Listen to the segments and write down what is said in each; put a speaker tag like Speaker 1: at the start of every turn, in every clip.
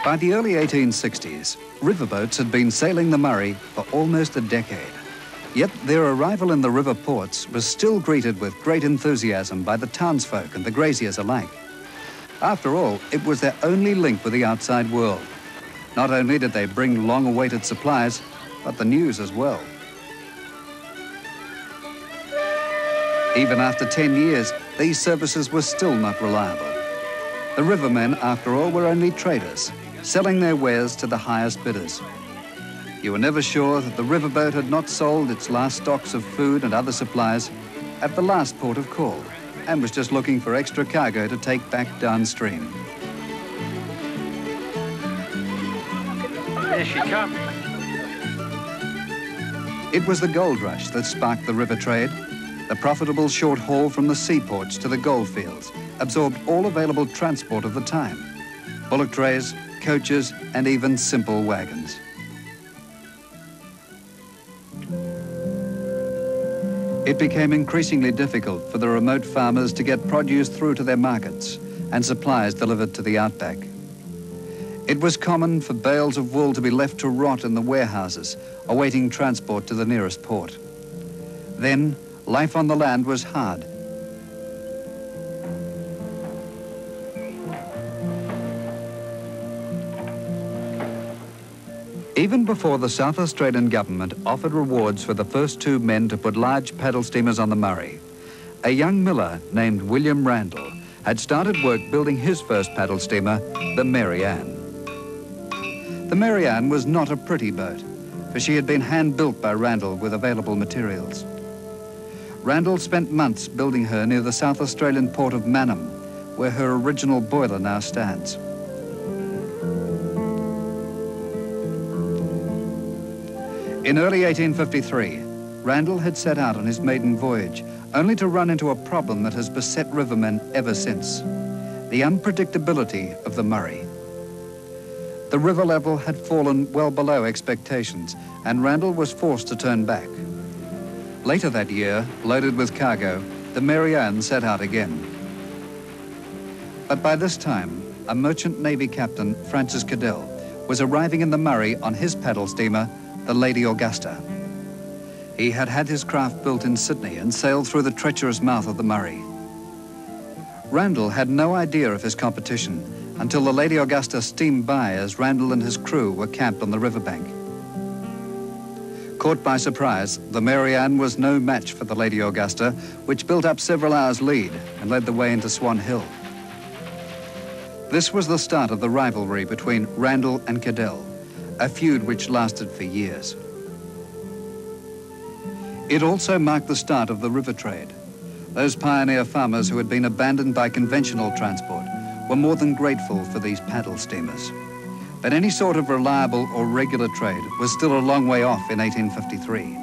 Speaker 1: By the early 1860s, riverboats had been sailing the Murray for almost a decade. Yet their arrival in the river ports was still greeted with great enthusiasm by the townsfolk and the graziers alike. After all, it was their only link with the outside world. Not only did they bring long-awaited supplies, but the news as well. Even after 10 years, these services were still not reliable. The rivermen, after all, were only traders, selling their wares to the highest bidders. You were never sure that the riverboat had not sold its last stocks of food and other supplies at the last port of call and was just looking for extra cargo to take back downstream.
Speaker 2: There she comes.
Speaker 1: It was the gold rush that sparked the river trade. The profitable short haul from the seaports to the gold fields absorbed all available transport of the time: bullock trays, coaches, and even simple wagons. It became increasingly difficult for the remote farmers to get produce through to their markets and supplies delivered to the outback. It was common for bales of wool to be left to rot in the warehouses, awaiting transport to the nearest port. Then, life on the land was hard. Even before the South Australian government offered rewards for the first 2 men to put large paddle steamers on the Murray, a young miller named William Randall had started work building his first paddle steamer, the Mary Ann. The Mary Ann was not a pretty boat, for she had been hand-built by Randall with available materials. Randall spent months building her near the South Australian port of Mannum, where her original boiler now stands. In early 1853, Randall had set out on his maiden voyage, only to run into a problem that has beset rivermen ever since: the unpredictability of the Murray. The river level had fallen well below expectations, and Randall was forced to turn back. Later that year, loaded with cargo, the Mary Ann set out again. But by this time, a merchant Navy captain, Francis Cadell, was arriving in the Murray on his paddle steamer, the Lady Augusta. He had had his craft built in Sydney and sailed through the treacherous mouth of the Murray. Randall had no idea of his competition until the Lady Augusta steamed by as Randall and his crew were camped on the riverbank. Caught by surprise, the Mary Ann was no match for the Lady Augusta, which built up several hours' lead and led the way into Swan Hill. This was the start of the rivalry between Randall and Cadell, a feud which lasted for years. It also marked the start of the river trade. Those pioneer farmers who had been abandoned by conventional transport were more than grateful for these paddle steamers. But any sort of reliable or regular trade was still a long way off in 1853.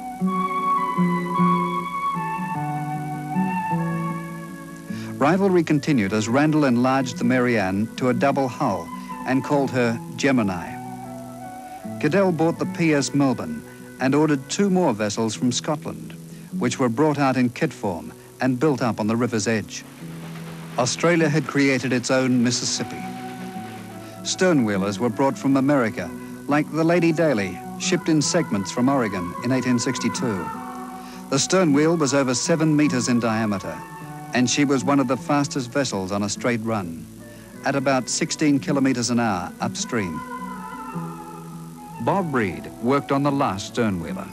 Speaker 1: Rivalry continued as Randall enlarged the Mary Ann to a double hull and called her Gemini. Cadell bought the PS Melbourne and ordered 2 more vessels from Scotland, which were brought out in kit form and built up on the river's edge. Australia had created its own Mississippi. Sternwheelers were brought from America, like the Lady Daly, shipped in segments from Oregon in 1862. The sternwheel was over 7 meters in diameter, and she was one of the fastest vessels on a straight run, at about 16 kilometers an hour upstream. Bob Reed worked on the last sternwheeler.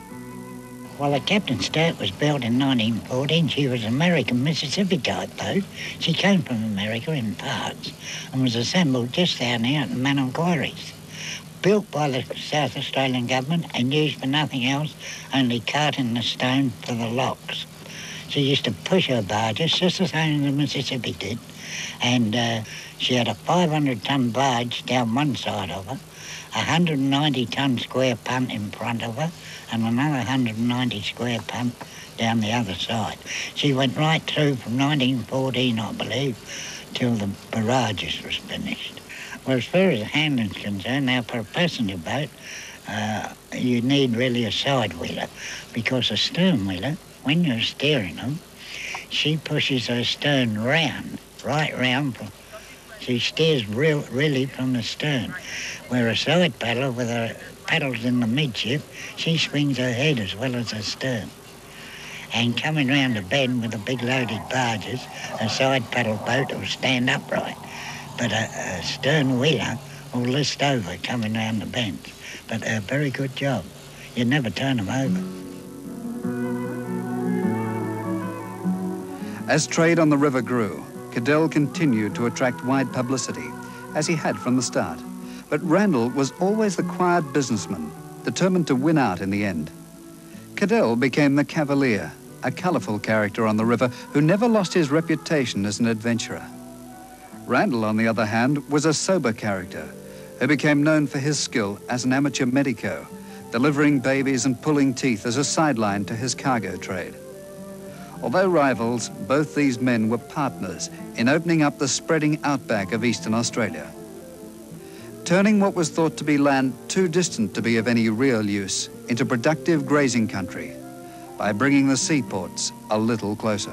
Speaker 3: Well, the Captain Sturt was built in 1914. She was an American Mississippi type boat. She came from America in parts and was assembled just down here at the Mannum Quarries. Built by the South Australian government and used for nothing else, only carting the stone for the locks. She used to push her barges just the same as the Mississippi did. And she had a 500-ton barge down one side of her, 190-ton square punt in front of her, and another 190 square punt down the other side. She went right through from 1914, I believe, till the barrages was finished. Well, as far as the handling's concerned, now for a passenger boat, you need really a side wheeler, because a stern wheeler, when you're steering them, she pushes her stern round, right round She steers really from the stern, where a side paddler with her paddles in the midship, she swings her head as well as her stern. And coming round a bend with the big loaded barges, a side paddle boat will stand upright, but a stern wheeler will list over coming round the bends. But a very good job. You never turn them over.
Speaker 1: As trade on the river grew, Cadell continued to attract wide publicity, as he had from the start. But Randall was always the quiet businessman, determined to win out in the end. Cadell became the Cavalier, a colourful character on the river who never lost his reputation as an adventurer. Randall, on the other hand, was a sober character who became known for his skill as an amateur medico, delivering babies and pulling teeth as a sideline to his cargo trade. Although rivals, both these men were partners in opening up the spreading outback of Eastern Australia, turning what was thought to be land too distant to be of any real use into productive grazing country by bringing the seaports a little closer.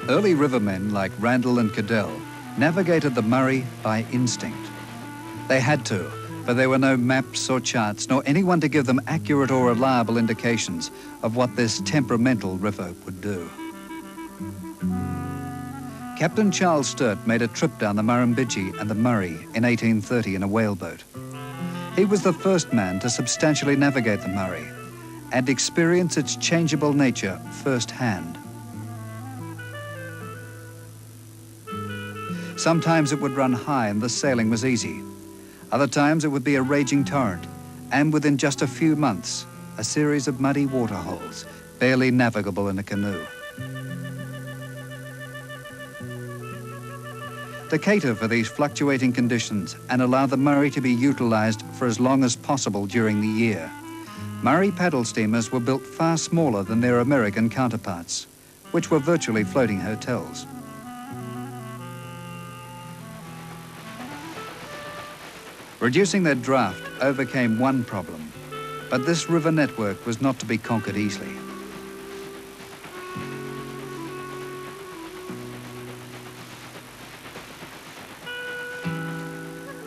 Speaker 1: Early rivermen like Randall and Cadell navigated the Murray by instinct. They had to, for there were no maps or charts, nor anyone to give them accurate or reliable indications of what this temperamental river would do. Captain Charles Sturt made a trip down the Murrumbidgee and the Murray in 1830 in a whaleboat. He was the first man to substantially navigate the Murray and experience its changeable nature firsthand. Sometimes it would run high and the sailing was easy. Other times it would be a raging torrent, and within just a few months, a series of muddy waterholes, barely navigable in a canoe. To cater for these fluctuating conditions and allow the Murray to be utilised for as long as possible during the year, Murray paddle steamers were built far smaller than their American counterparts, which were virtually floating hotels. Reducing their draft overcame one problem, but this river network was not to be conquered easily.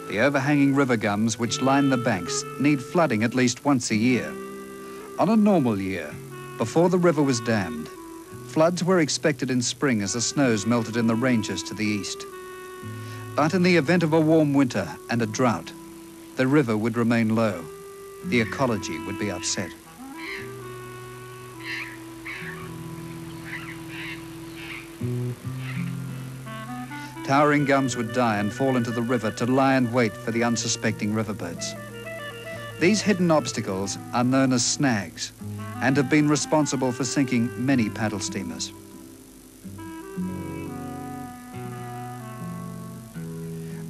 Speaker 1: The overhanging river gums which line the banks need flooding at least once a year. On a normal year, before the river was dammed, floods were expected in spring as the snows melted in the ranges to the east. But in the event of a warm winter and a drought, the river would remain low. The ecology would be upset. Towering gums would die and fall into the river to lie and wait for the unsuspecting riverboats. These hidden obstacles are known as snags and have been responsible for sinking many paddle steamers.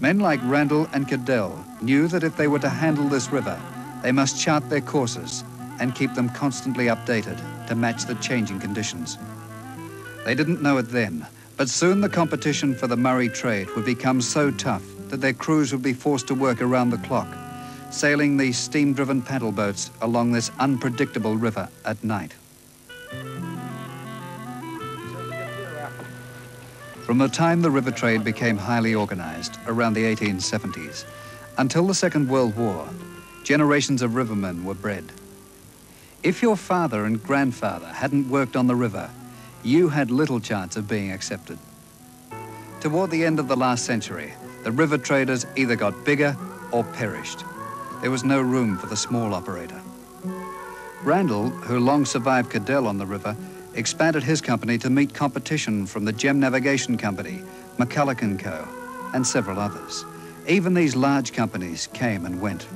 Speaker 1: Men like Randall and Cadell knew that if they were to handle this river, they must chart their courses and keep them constantly updated to match the changing conditions. They didn't know it then, but soon the competition for the Murray trade would become so tough that their crews would be forced to work around the clock, sailing these steam-driven paddle boats along this unpredictable river at night. From the time the river trade became highly organized, around the 1870s, until the Second World War, generations of rivermen were bred. If your father and grandfather hadn't worked on the river, you had little chance of being accepted. Toward the end of the last century, the river traders either got bigger or perished. There was no room for the small operator. Randall, who long survived Cadell on the river, expanded his company to meet competition from the Gem Navigation Company, McCulloch & Co., and several others. Even these large companies came and went.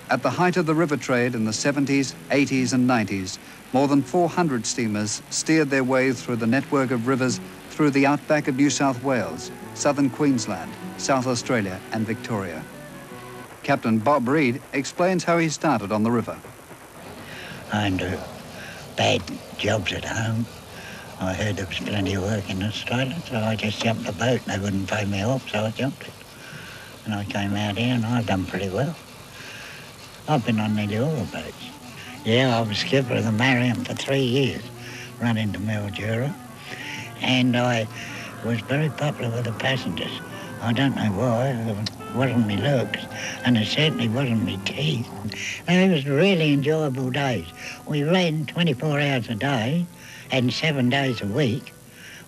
Speaker 1: At the height of the river trade in the 70s, 80s and 90s, more than 400 steamers steered their way through the network of rivers through the outback of New South Wales, southern Queensland, South Australia and Victoria. Captain Bob Reed explains how he started on the river.
Speaker 3: Under bad jobs at home, I heard there was plenty of work in Australia, so I just jumped the boat and they wouldn't pay me off, so I jumped it. And I came out here and I've done pretty well. I've been on nearly all the boats. Yeah, I was skipper of the Marion for 3 years, run into Mildura, and I was very popular with the passengers. I don't know why. It wasn't me looks, and it certainly wasn't me teeth. It was really enjoyable days. We ran 24 hours a day and 7 days a week.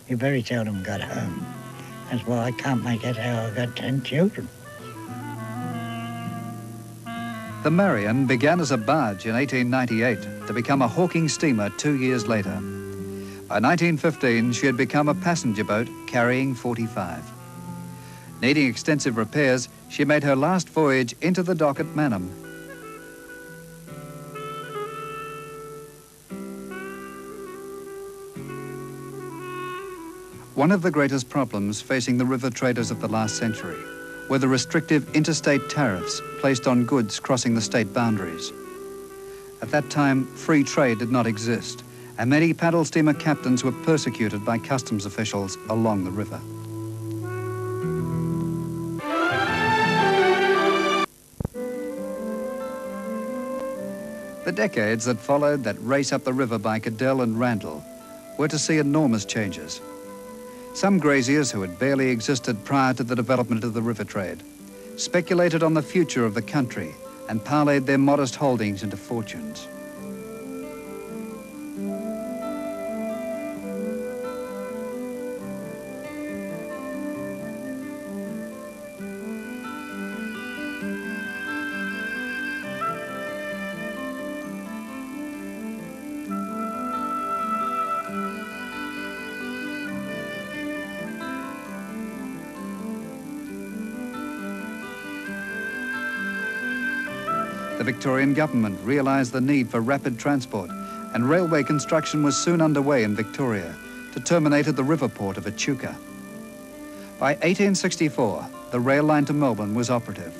Speaker 3: We very seldom got home. That's why I can't make out how I got 10 children.
Speaker 1: The Marion began as a barge in 1898 to become a hawking steamer 2 years later. By 1915, she had become a passenger boat carrying 45. Needing extensive repairs, she made her last voyage into the dock at Mannum. One of the greatest problems facing the river traders of the last century were the restrictive interstate tariffs placed on goods crossing the state boundaries. At that time, free trade did not exist, and many paddle steamer captains were persecuted by customs officials along the river. The decades that followed that race up the river by Cadell and Randall were to see enormous changes. Some graziers who had barely existed prior to the development of the river trade speculated on the future of the country and parlayed their modest holdings into fortunes. The Victorian government realised the need for rapid transport, and railway construction was soon underway in Victoria to terminate at the river port of Echuca. By 1864, the rail line to Melbourne was operative,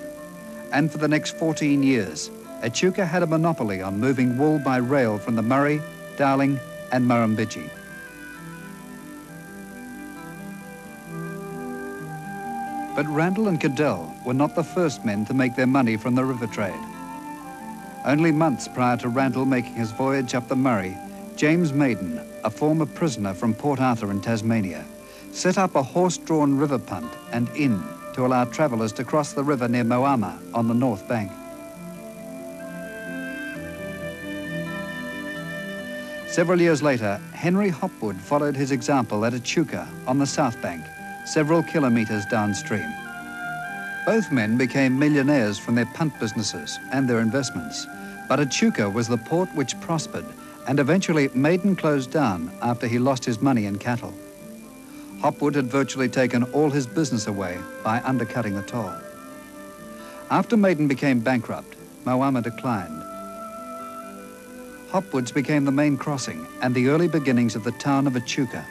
Speaker 1: and for the next 14 years, Echuca had a monopoly on moving wool by rail from the Murray, Darling and Murrumbidgee. But Randall and Cadell were not the first men to make their money from the river trade. Only months prior to Randall making his voyage up the Murray, James Maiden, a former prisoner from Port Arthur in Tasmania, set up a horse-drawn river punt and inn to allow travellers to cross the river near Moama on the north bank. Several years later, Henry Hopwood followed his example at Echuca on the south bank, several kilometres downstream. Both men became millionaires from their punt businesses and their investments, but Echuca was the port which prospered, and eventually Maiden closed down after he lost his money in cattle. Hopwood had virtually taken all his business away by undercutting the toll. After Maiden became bankrupt, Moama declined. Hopwood's became the main crossing and the early beginnings of the town of Echuca.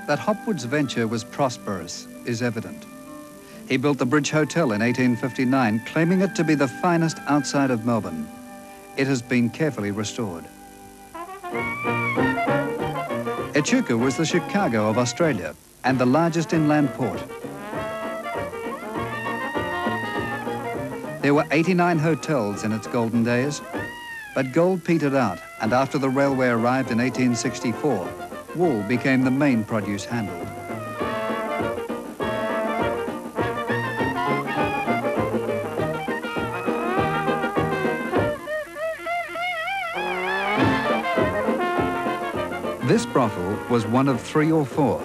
Speaker 1: That Hopwood's venture was prosperous is evident. He built the Bridge Hotel in 1859, claiming it to be the finest outside of Melbourne. It has been carefully restored. Echuca was the Chicago of Australia and the largest inland port. There were 89 hotels in its golden days, but gold petered out, and after the railway arrived in 1864, wool became the main produce handled. This brothel was one of 3 or 4.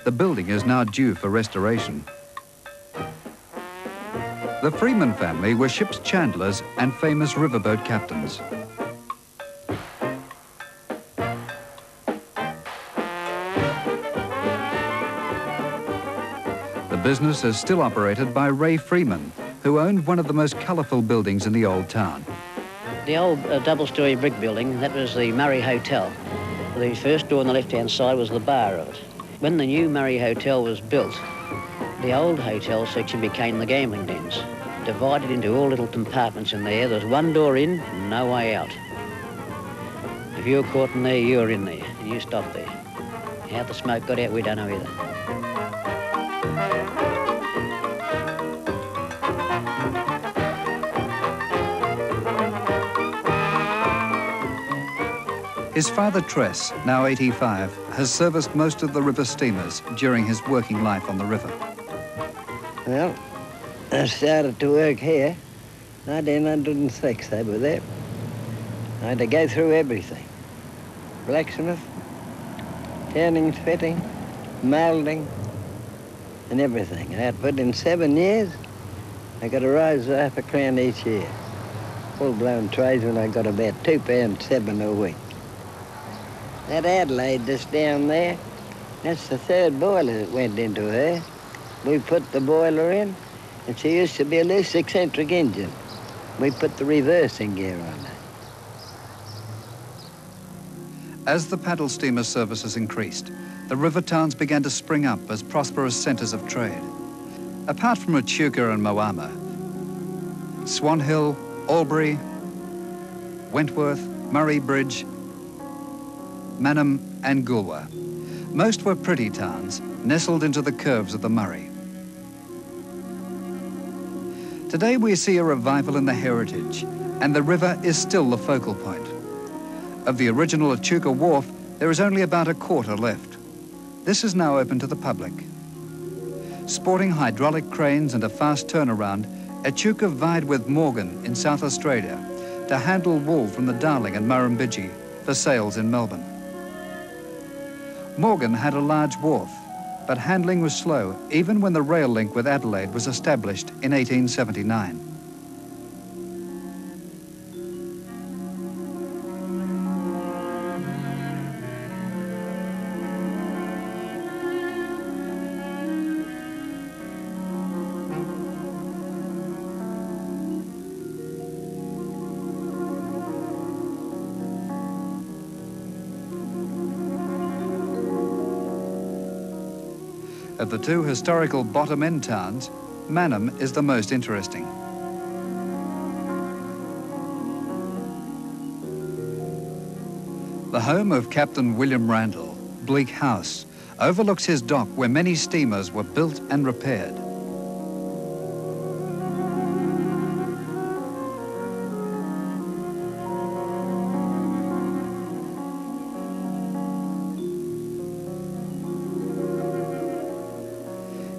Speaker 1: The building is now due for restoration. The Freeman family were ship's chandlers and famous riverboat captains. The business is still operated by Ray Freeman, who owned one of the most colourful buildings in the old town.
Speaker 2: The old double-storey brick building, that was the Murray Hotel. The first door on the left-hand side was the bar of it. When the new Murray Hotel was built, the old hotel section became the gambling dens, divided into all little compartments in there. There's one door in, no way out. If you were caught in there, you were in there, and you stopped there. How the smoke got out, we don't know either.
Speaker 1: His father Tress, now 85, has serviced most of the river steamers during his working life on the river.
Speaker 4: Well, I started to work here 1906, they were there. I had to go through everything. Blacksmith, turning, fitting, moulding, and everything. I had to put in 7 years. I got a rise of £0.5 each year. Full-blown tradesman, I got about £2.7 a week. That Adelaide that's down there, that's the third boiler that went into her. We put the boiler in, and she used to be a loose eccentric engine. We put the reversing gear on her.
Speaker 1: As the paddle steamer services increased, the river towns began to spring up as prosperous centres of trade. Apart from Echuca and Moama, Swan Hill, Albury, Wentworth, Murray Bridge, Mannum and Goolwa. Most were pretty towns, nestled into the curves of the Murray. Today we see a revival in the heritage, and the river is still the focal point. Of the original Echuca wharf, there is only about a quarter left. This is now open to the public. Sporting hydraulic cranes and a fast turnaround, Echuca vied with Morgan in South Australia to handle wool from the Darling and Murrumbidgee for sales in Melbourne. Morgan had a large wharf, but handling was slow even when the rail link with Adelaide was established in 1879. Of the two historical bottom-end towns, Mannum is the most interesting. The home of Captain William Randall, Bleak House, overlooks his dock where many steamers were built and repaired.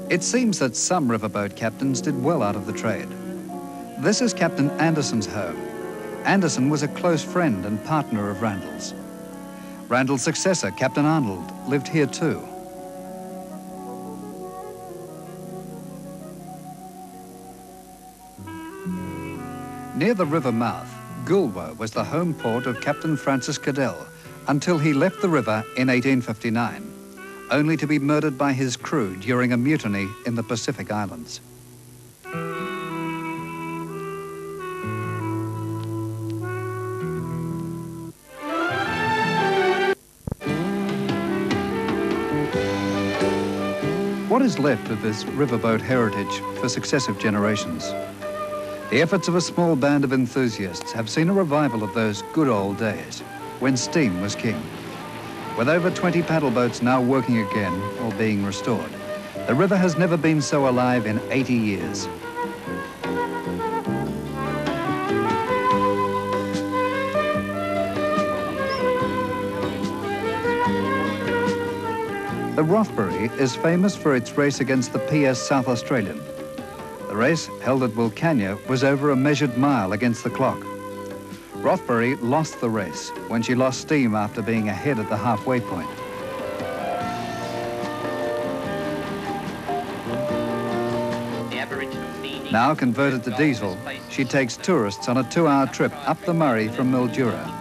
Speaker 1: It seems that some riverboat captains did well out of the trade. This is Captain Anderson's home. Anderson was a close friend and partner of Randall's. Randall's successor, Captain Arnold, lived here too. Near the river mouth, Goolwa was the home port of Captain Francis Cadell until he left the river in 1859. Only to be murdered by his crew during a mutiny in the Pacific Islands. What is left of this riverboat heritage for successive generations? The efforts of a small band of enthusiasts have seen a revival of those good old days when steam was king. With over 20 paddle boats now working again or being restored, the river has never been so alive in 80 years. The Rothbury is famous for its race against the PS South Australian. The race, held at Wilcannia, was over a measured mile against the clock. Rothbury lost the race when she lost steam after being ahead at the halfway point. Now converted to diesel, she takes tourists on a 2-hour trip up the Murray from Mildura,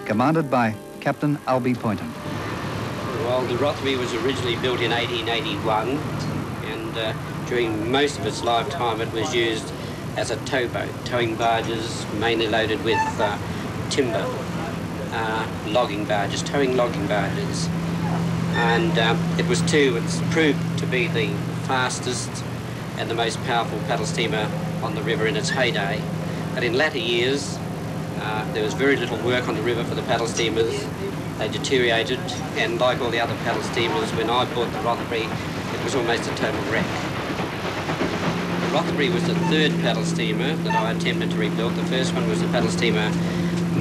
Speaker 1: commanded by Captain Albie Poynton.
Speaker 5: Well, the Rothbury was originally built in 1881, and during most of its lifetime it was used as a towboat, towing barges mainly loaded with timber, logging barges, towing logging barges. And it's proved to be the fastest and the most powerful paddle steamer on the river in its heyday. But in latter years, there was very little work on the river for the paddle steamers. They deteriorated, and like all the other paddle steamers, when I bought the Rothbury, it was almost a total wreck. The Rothbury was the third paddle steamer that I attempted to rebuild. The first one was the paddle steamer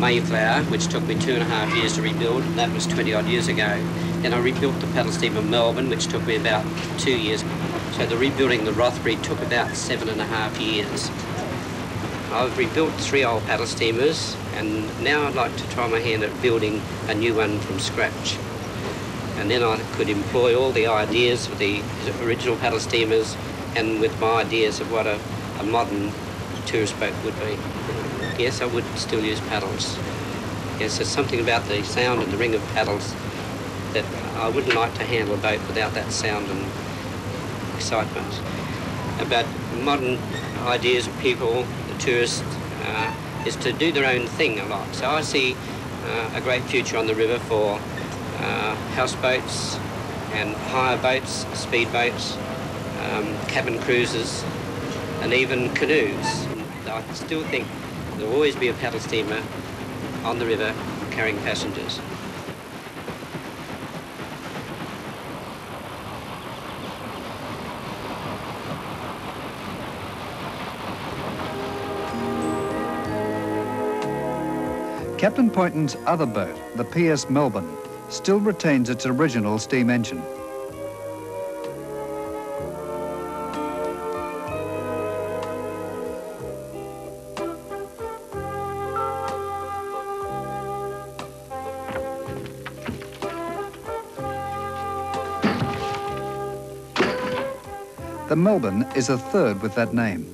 Speaker 5: Mayflower, which took me 2.5 years to rebuild, and that was 20 odd years ago. Then I rebuilt the paddle steamer Melbourne, which took me about 2 years. So the rebuilding the Rothbury took about 7.5 years. I've rebuilt 3 old paddle steamers, and now I'd like to try my hand at building a new one from scratch. And then I could employ all the ideas of the original paddle steamers and with my ideas of what a modern tourist boat would be. Yes, I would still use paddles. Yes, there's something about the sound and the ring of paddles that I wouldn't like to handle a boat without that sound and excitement. About modern ideas of people, the tourists, is to do their own thing a lot. So I see a great future on the river for houseboats and hire boats, speedboats, cabin cruises, and even canoes. I still think there will always be a paddle steamer on the river carrying passengers.
Speaker 1: Captain Poynton's other boat, the PS Melbourne, still retains its original steam engine. The Melbourne is a third with that name.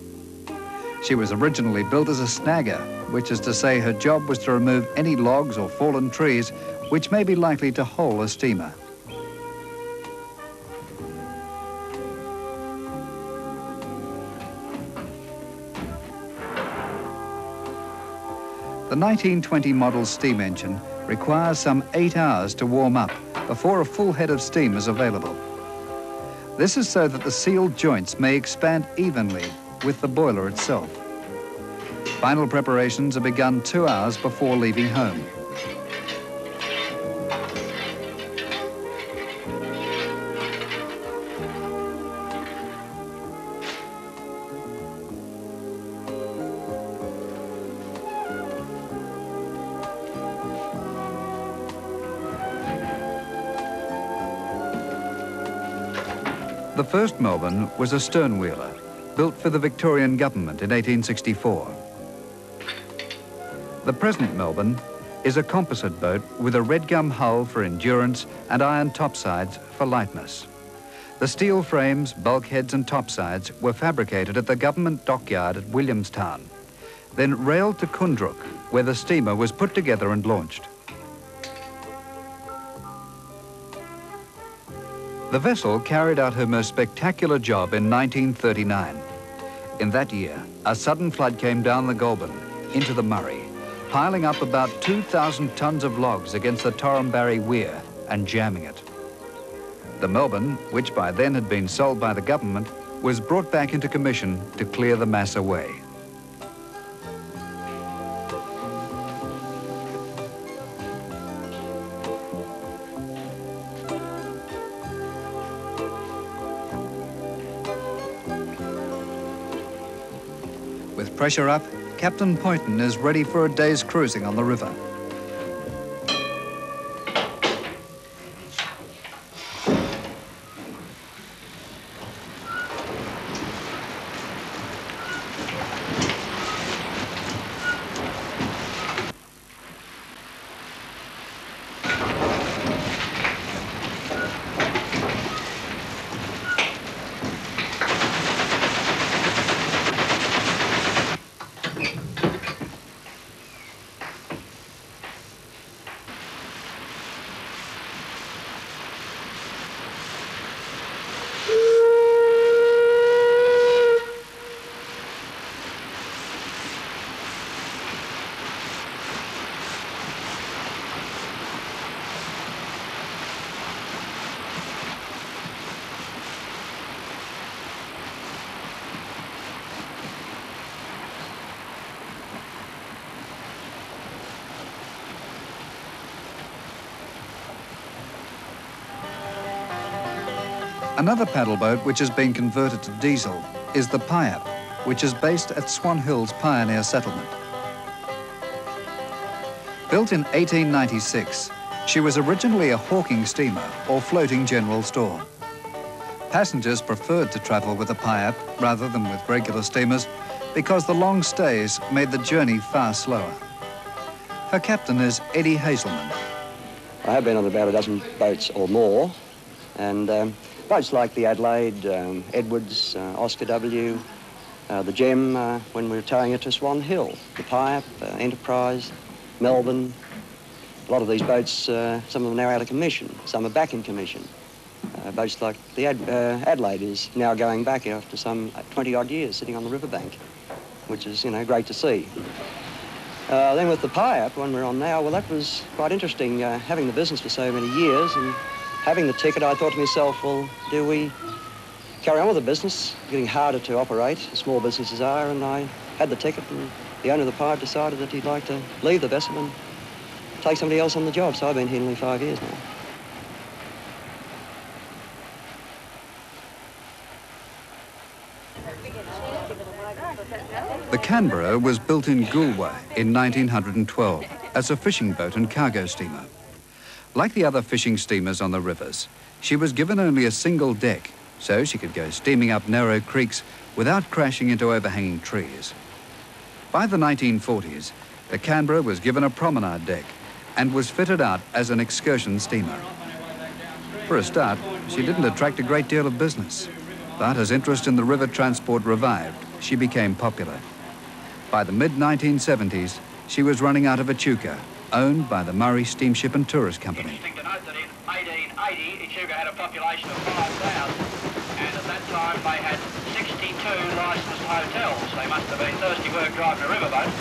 Speaker 1: She was originally built as a snagger, which is to say her job was to remove any logs or fallen trees which may be likely to hole a steamer. The 1920 model steam engine requires some 8 hours to warm up before a full head of steam is available. This is so that the sealed joints may expand evenly with the boiler itself. Final preparations are begun 2 hours before leaving home. The first Melbourne was a sternwheeler, built for the Victorian government in 1864. The present Melbourne is a composite boat with a red gum hull for endurance and iron topsides for lightness. The steel frames, bulkheads and topsides were fabricated at the government dockyard at Williamstown, then railed to Kundruk, where the steamer was put together and launched. The vessel carried out her most spectacular job in 1939. In that year, a sudden flood came down the Goulburn into the Murray, piling up about 2,000 tons of logs against the Torrumbarry Weir and jamming it. The Melbourne, which by then had been sold by the government, was brought back into commission to clear the mass away. With pressure up, Captain Poynton is ready for a day's cruising on the river. Another paddle boat which has been converted to diesel is the Piap, which is based at Swan Hill's Pioneer Settlement. Built in 1896, she was originally a hawking steamer or floating general store. Passengers preferred to travel with a Piap rather than with regular steamers because the long stays made the journey far slower. Her captain is Eddie Hazelman.
Speaker 6: I have been on about a dozen boats or more, and boats like the Adelaide, Edwards, Oscar W, the Gem when we were towing it to Swan Hill, the Pipe, Enterprise, Melbourne. A lot of these boats, some of them are now out of commission, some are back in commission. Boats like the Adelaide is now going back after some 20-odd years sitting on the riverbank, which is, you know, great to see. Then with the Pipe, one we're on now, well, that was quite interesting, having the business for so many years and having the ticket. I thought to myself, well, do we carry on with the business? Getting harder to operate, small businesses are, and I had the ticket, and the owner of the Pipe decided that he'd like to leave the vessel and take somebody else on the job, so I've been here nearly 5 years now.
Speaker 1: The Canberra was built in Goolwa in 1912 as a fishing boat and cargo steamer. Like the other fishing steamers on the rivers, she was given only a single deck, so she could go steaming up narrow creeks without crashing into overhanging trees. By the 1940s, the Canberra was given a promenade deck and was fitted out as an excursion steamer. For a start, she didn't attract a great deal of business, but as interest in the river transport revived, she became popular. By the mid-1970s, she was running out of Echuca, owned by the Murray Steamship and Tourist Company.
Speaker 7: Interesting to note that in 1880, Echuca had a population of 5,000, and at that time they had 62 licensed hotels. They must have been thirsty work driving a riverboat.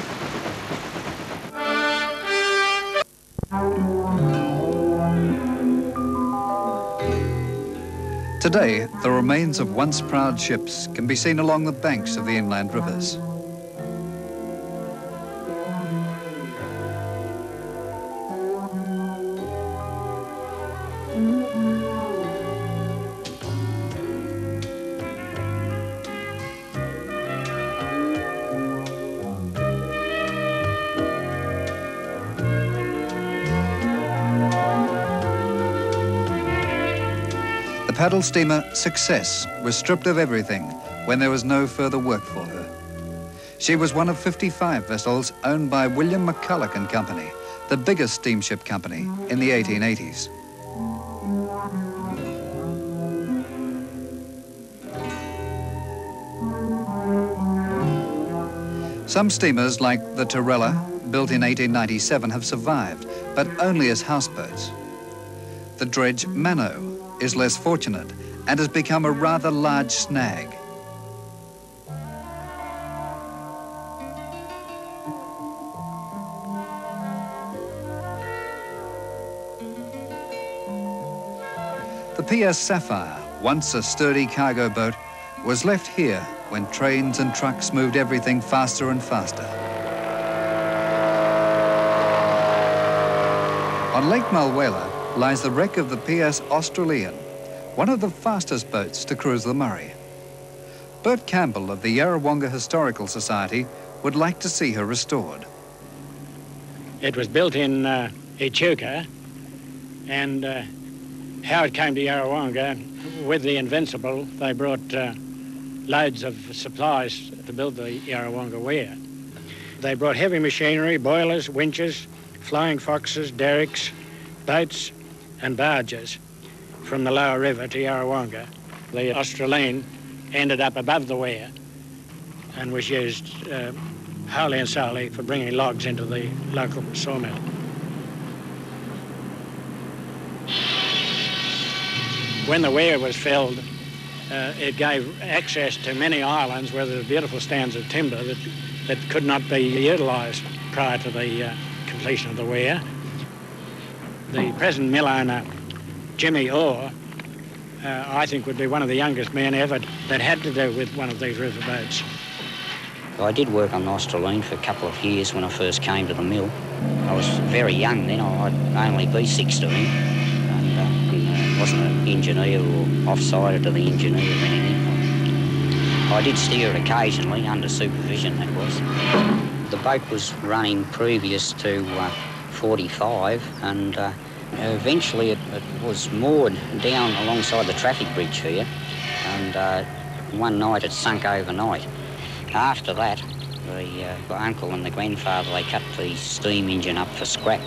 Speaker 1: Today, the remains of once proud ships can be seen along the banks of the inland rivers. The paddle steamer Success was stripped of everything when there was no further work for her. She was one of 55 vessels owned by William McCulloch and Company, the biggest steamship company in the 1880s. Some steamers, like the Torella, built in 1897, have survived, but only as houseboats. The dredge Mano is less fortunate and has become a rather large snag. The PS Sapphire, once a sturdy cargo boat, was left here when trains and trucks moved everything faster and faster. On Lake Mulwala lies the wreck of the PS Australian, one of the fastest boats to cruise the Murray. Bert Campbell of the Yarrawonga Historical Society would like to see her restored.
Speaker 8: It was built in Echuca, and how it came to Yarrawonga, with the Invincible, they brought loads of supplies to build the Yarrawonga weir. They brought heavy machinery, boilers, winches, flying foxes, derricks, boats and barges from the lower river to Yarrawonga. The Australian ended up above the weir and was used wholly and solely for bringing logs into the local sawmill. When the weir was filled, it gave access to many islands where there were beautiful stands of timber that could not be utilised prior to the completion of the weir. The present mill owner, Jimmy Orr, I think would be one of the youngest men ever that had to do with one of these river boats.
Speaker 2: I did work on the Australian for a couple of years when I first came to the mill. I was very young then, I'd only be 16, and wasn't an engineer or off-sided to the engineer or anything. I did steer it occasionally, under supervision that was. The boat was running previous to
Speaker 5: 45, and eventually it was moored down alongside the traffic bridge here, and one night it sunk overnight. After that, the uncle and the grandfather, they cut the steam engine up for scrap.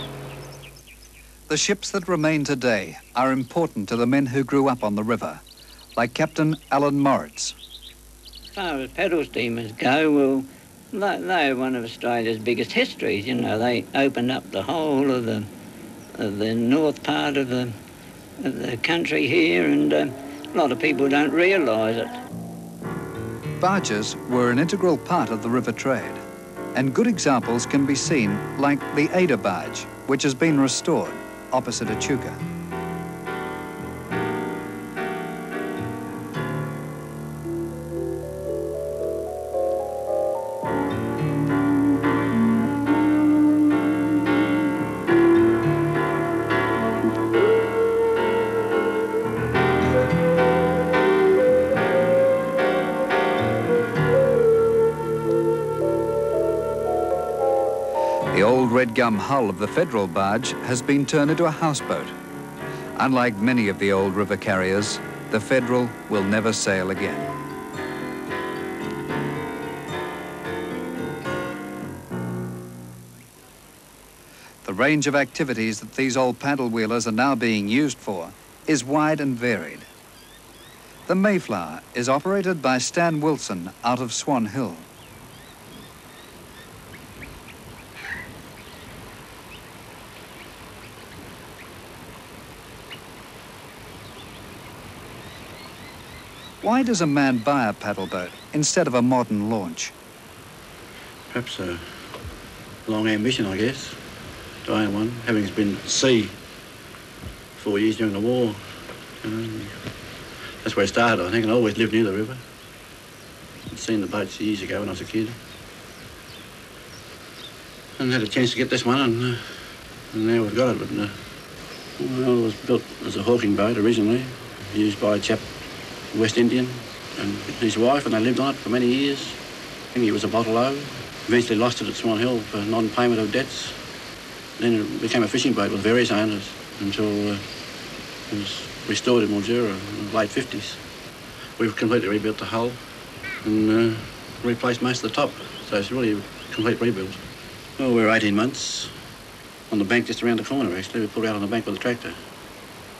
Speaker 1: The ships that remain today are important to the men who grew up on the river, like Captain Alan Moritz.
Speaker 4: As far as paddle steamers go, well, they're one of Australia's biggest histories. You know, they opened up the whole of the north part of the country here, and a lot of people don't realise it.
Speaker 1: Barges were an integral part of the river trade, and good examples can be seen like the Ada barge, which has been restored opposite Echuca. The old red gum hull of the Federal barge has been turned into a houseboat. Unlike many of the old river carriers, the Federal will never sail again. The range of activities that these old paddle wheelers are now being used for is wide and varied. The Mayflower is operated by Stan Wilson out of Swan Hill. Why does a man buy a paddle boat instead of a modern launch?
Speaker 9: Perhaps a long ambition, I guess, to own one, having been at sea 4 years during the war. You know, that's where it started, I think, and I always lived near the river. I'd seen the boats years ago when I was a kid. And had a chance to get this one, and now we've got it. But, well, it was built as a hawking boat originally, used by a chap, West Indian, and his wife, and they lived on it for many years. I think he was a bottle-o. Eventually lost it at Swan Hill for non-payment of debts. Then it became a fishing boat with various owners until it was restored in Mildura in the late 50s. We've completely rebuilt the hull and replaced most of the top, so it's really a complete rebuild. Well, we were 18 months on the bank just around the corner, actually. We pulled out on the bank with a tractor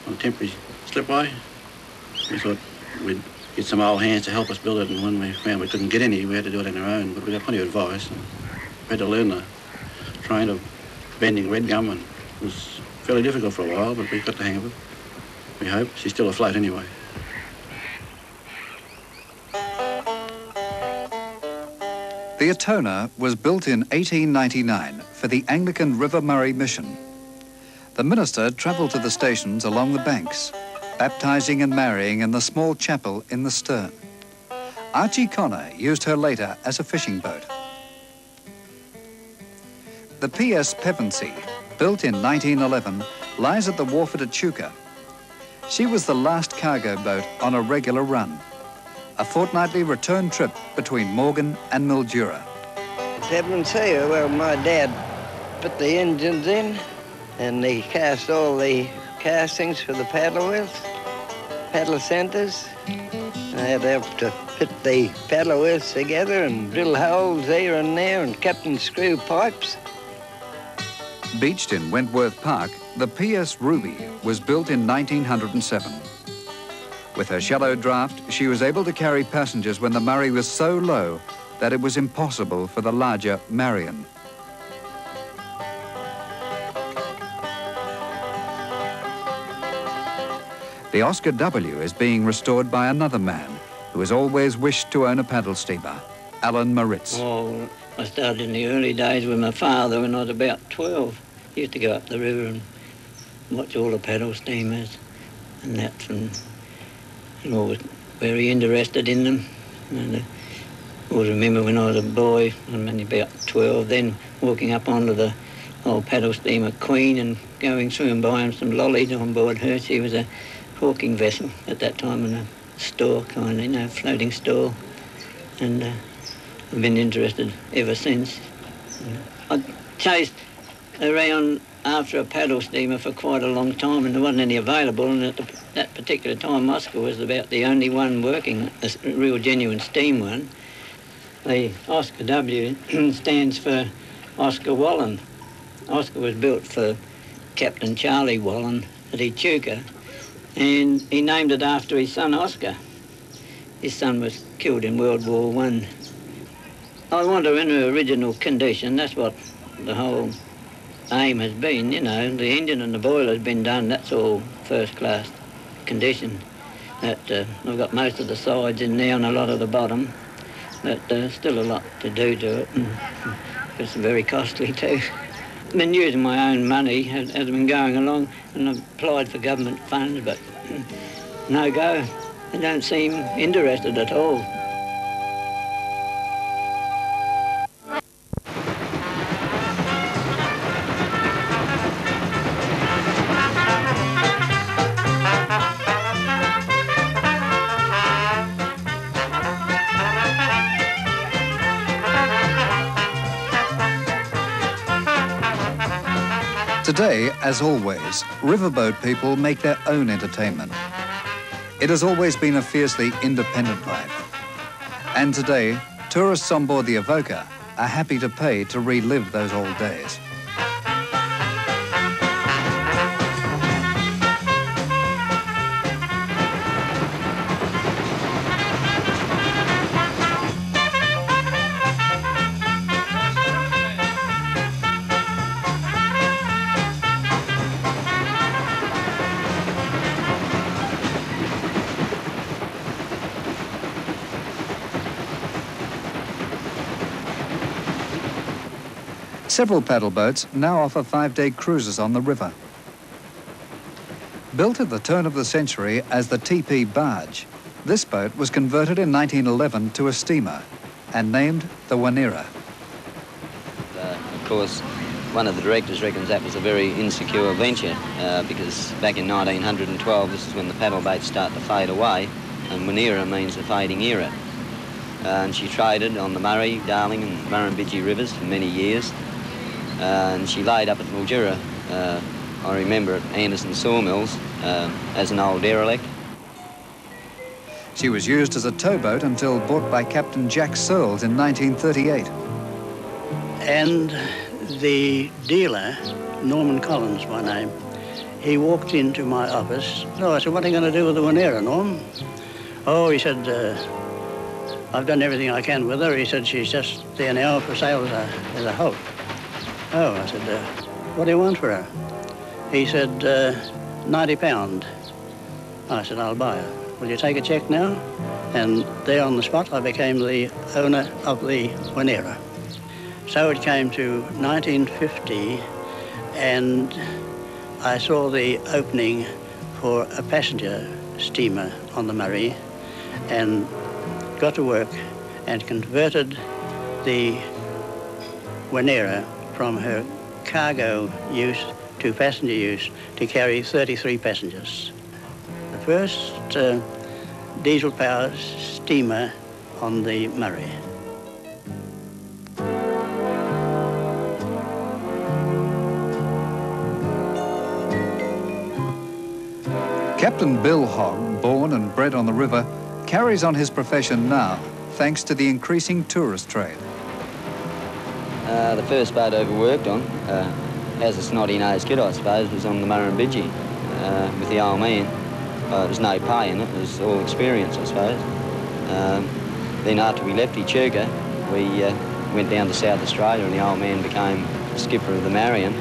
Speaker 9: on a temporary slipway. We thought we'd get some old hands to help us build it, and when we found we couldn't get any, we had to do it on our own, but we got plenty of advice. And we had to learn the train of bending red gum, and it was fairly difficult for a while, but we got the hang of it. We hope. She's still afloat anyway.
Speaker 1: The Atona was built in 1899 for the Anglican River Murray mission. The minister travelled to the stations along the banks, baptising and marrying in the small chapel in the stern. Archie Connor used her later as a fishing boat. The P.S. Pevensey, built in 1911, lies at the wharf at Echuca. She was the last cargo boat on a regular run, a fortnightly return trip between Morgan and Mildura.
Speaker 4: Pevensey, well, my dad put the engines in, and he cast all the castings for the paddle wheels, paddle centres. I had help to fit the paddle wheels together and drill holes here and there and cut and screw pipes.
Speaker 1: Beached in Wentworth Park, the P.S. Ruby was built in 1907. With her shallow draft, she was able to carry passengers when the Murray was so low that it was impossible for the larger Marion. The Oscar W is being restored by another man who has always wished to own a paddle steamer, Alan Moritz.
Speaker 4: Oh, I started in the early days with my father when I was about 12. He used to go up the river and watch all the paddle steamers and that, and I was very interested in them. And I always remember when I was a boy, I'm only about 12 then, walking up onto the old paddle steamer Queen and going through and buying some lollies on board her. She was a hawking vessel at that time, in a store kind of, you know, floating store. And I've been interested ever since. I chased around
Speaker 2: after a paddle steamer for quite a long time, and there wasn't any available, and at that particular time Oscar was about the only one working, a real genuine steam one. The Oscar W stands for Oscar Wallen. Oscar was built for Captain Charlie Wallen at Echuca, and he named it after his son Oscar. His son was killed in World War I. I want her in her original condition. That's what the whole aim has been, you know. The engine and the boiler's been done. That's all first-class condition. I've got most of the sides in there and a lot of the bottom, but still a lot to do to it. And it's very costly too. I've been using my own money as I've been going along, and I've applied for government funds, but no go. They don't seem interested at all.
Speaker 1: Today, as always, riverboat people make their own entertainment. It has always been a fiercely independent life. And today, tourists on board the Avoca are happy to pay to relive those old days. Several paddle boats now offer 5-day cruises on the river. Built at the turn of the century as the TP barge, this boat was converted in 1911 to a steamer and named the Wanera.
Speaker 5: Of course, one of the directors reckons that was a very insecure venture because back in 1912, this is when the paddle boats start to fade away, and Wanera means the fading era. And she traded on the Murray, Darling and Murrumbidgee rivers for many years. And she laid up at Mildura, I remember at Anderson Sawmills, as an old derelict.
Speaker 1: She was used as a towboat until bought by Captain Jack Searles in 1938.
Speaker 10: And the dealer, Norman Collins by name, he walked into my office. So I said, "What are you going to do with the Wanera, Norm?" "Oh," he said, "I've done everything I can with her." He said, "She's just there now for sale as a hulk." "Oh," I said, "What do you want for her?" He said, £90. I said, "I'll buy her. Will you take a cheque now?" And there on the spot, I became the owner of the Wanera. So it came to 1950, and I saw the opening for a passenger steamer on the Murray, and got to work and converted the Wanera from her cargo use to passenger use to carry 33 passengers. The first diesel-powered steamer on the Murray.
Speaker 1: Captain Bill Hogg, born and bred on the river, carries on his profession now, thanks to the increasing tourist trade.
Speaker 5: The first boat I ever worked on, as a snotty-nosed kid, I suppose, was on the Murrumbidgee with the old man. There was no pay in it, it was all experience, I suppose. Then after we left Echuca, we went down to South Australia, and the old man became skipper of the Marion.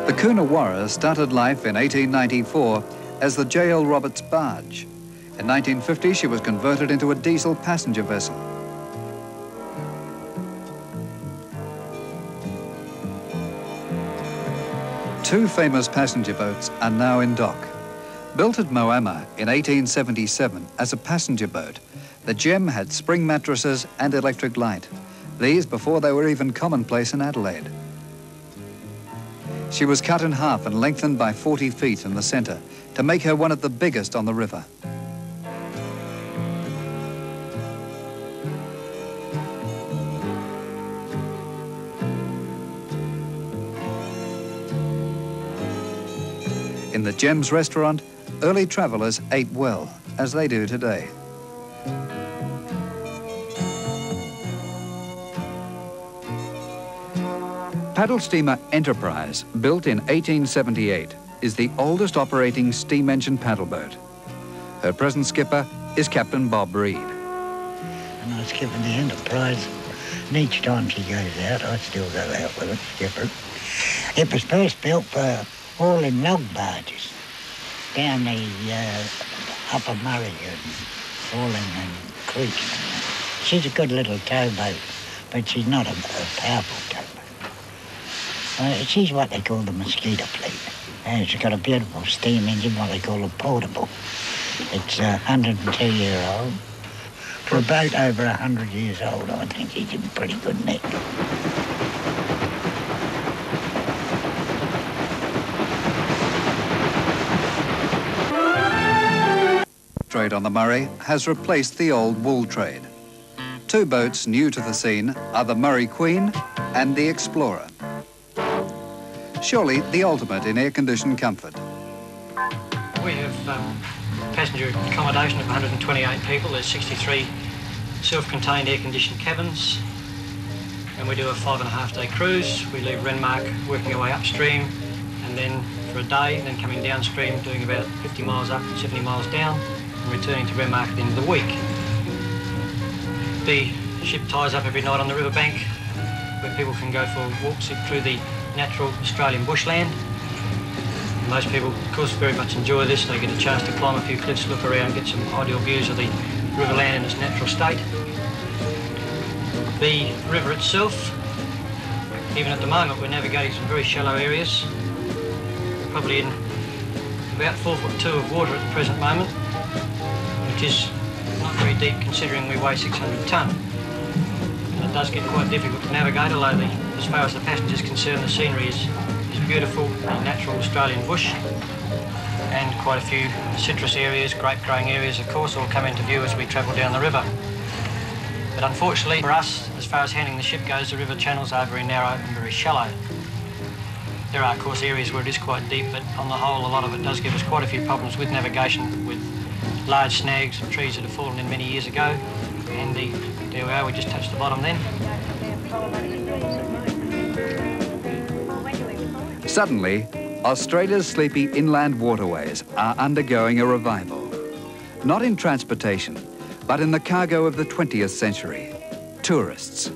Speaker 1: The Coonawarra started life in 1894 as the J.L. Roberts barge. In 1950, she was converted into a diesel passenger vessel. Two famous passenger boats are now in dock. Built at Moama in 1877 as a passenger boat, the Gem had spring mattresses and electric light. These before they were even commonplace in Adelaide. She was cut in half and lengthened by 40 feet in the centre to make her one of the biggest on the river. In the Gems restaurant, early travellers ate well, as they do today. Paddle steamer Enterprise, built in 1878, is the oldest operating steam engine paddle boat. Her present skipper is Captain Bob Reed.
Speaker 3: And I skip in the Enterprise, and each time she goes out, I still go out with it, skipper. It was first built for hauling log barges down the Upper Murray and hauling and creeks. She's a good little towboat, but she's not a powerful towboat. She's what they call the mosquito fleet. And she's got a beautiful steam engine, what they call a portable. It's 102-year-old. For a boat over 100 years old, I think she's in pretty good nick.
Speaker 1: Trade on the Murray has replaced the old wool trade. Two boats new to the scene are the Murray Queen and the Explorer. Surely the ultimate in air-conditioned comfort.
Speaker 11: We have passenger accommodation of 128 people. There's 63 self-contained air-conditioned cabins. And we do a 5.5-day cruise. We leave Renmark working our way upstream, and then for a day, then coming downstream, doing about 50 miles up, 70 miles down, and returning to Renmark at the end of the week. The ship ties up every night on the riverbank, where people can go for walks through the natural Australian bushland. Most people, of course, very much enjoy this. They get a chance to climb a few cliffs, look around, get some ideal views of the riverland in its natural state. The river itself, even at the moment, we're navigating some very shallow areas. We're probably in about 4'2" of water at the present moment, which is not very deep considering we weigh 600 tonne. And it does get quite difficult to navigate, although as far as the passengers are concerned, the scenery is beautiful, the natural Australian bush, and quite a few citrus areas, grape growing areas, of course, all come into view as we travel down the river. But unfortunately for us, as far as handling the ship goes, the river channels are very narrow and very shallow. There are, of course, areas where it is quite deep, but on the whole, a lot of it does give us quite a few problems with navigation, with large snags and trees that have fallen in many years ago. And there we are, we just touched the bottom then.
Speaker 1: Suddenly, Australia's sleepy inland waterways are undergoing a revival. Not in transportation, but in the cargo of the 20th century, tourists.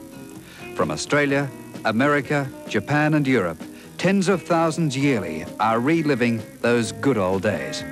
Speaker 1: From Australia, America, Japan and Europe, tens of thousands yearly are reliving those good old days.